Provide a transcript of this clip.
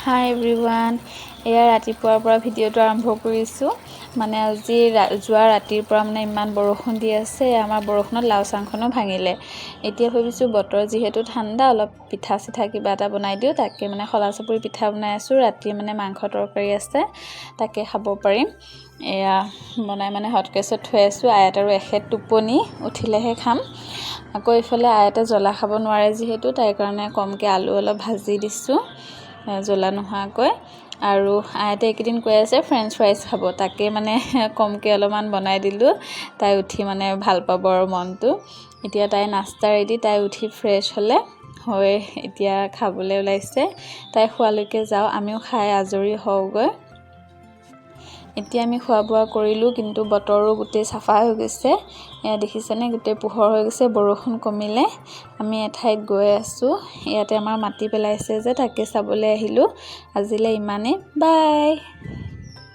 হাই everyone, এয়া ৰাতিপুৱাৰ পৰা ভিডিঅ'টো আৰম্ভ কৰিছোঁ। মানে আজি যোৱা ৰাতিৰ পৰা মানে ইমান বৰষুণ দি আছে, আমাৰ বৰষুণত লাও চাংখনো ভাঙিলে। এতিয়া ভাবিছোঁ বতৰ যিহেতু ঠাণ্ডা, অলপ পিঠা চিঠা কিবা এটা বনাই দিওঁ। তাকে মানে খলা চাপৰি পিঠা বনাই আছোঁ। ৰাতি মানে মাংস তৰকাৰী আছে, তাকে খাব পাৰিম। এয়া বনাই মানে হটকেছত থৈ আছোঁ। আয়াত আৰু এখেত টোপনি, উঠিলেহে খাম। আকৌ এইফালে আয়াতে জ্বলা খাব নোৱাৰে যিহেতু, তাইৰ কাৰণে কমকৈ আলু অলপ ভাজি দিছোঁ জ্বলা নোহোৱাকৈ। আৰু আয়াতে এইকেইদিন কৈ আছে ফ্ৰেঞ্চ ফ্ৰাইজ খাব, তাকে মানে কমকৈ অলপমান বনাই দিলোঁ। তাই উঠি মানে ভাল পাব আৰু মনটো। এতিয়া তাই নাস্তা ৰেডি, তাই উঠি ফ্ৰেছ হ'লে হৈ এতিয়া খাবলৈ ওলাইছে। তাই খোৱালৈকে যাওঁ, আমিও খাই আজৰি হওঁগৈ। এতিয়া আমি খোৱা বোৱা কৰিলোঁ, কিন্তু বতৰো গোটেই চাফা হৈ গৈছে। এয়া দেখিছেনে, গোটেই পোহৰ হৈ গৈছে। বৰষুণ কমিলে আমি এঠাইত গৈ আছোঁ। ইয়াতে আমাৰ মাটি পেলাইছে যে, তাকে চাবলৈ আহিলোঁ। আজিলৈ ইমানেই, বাই।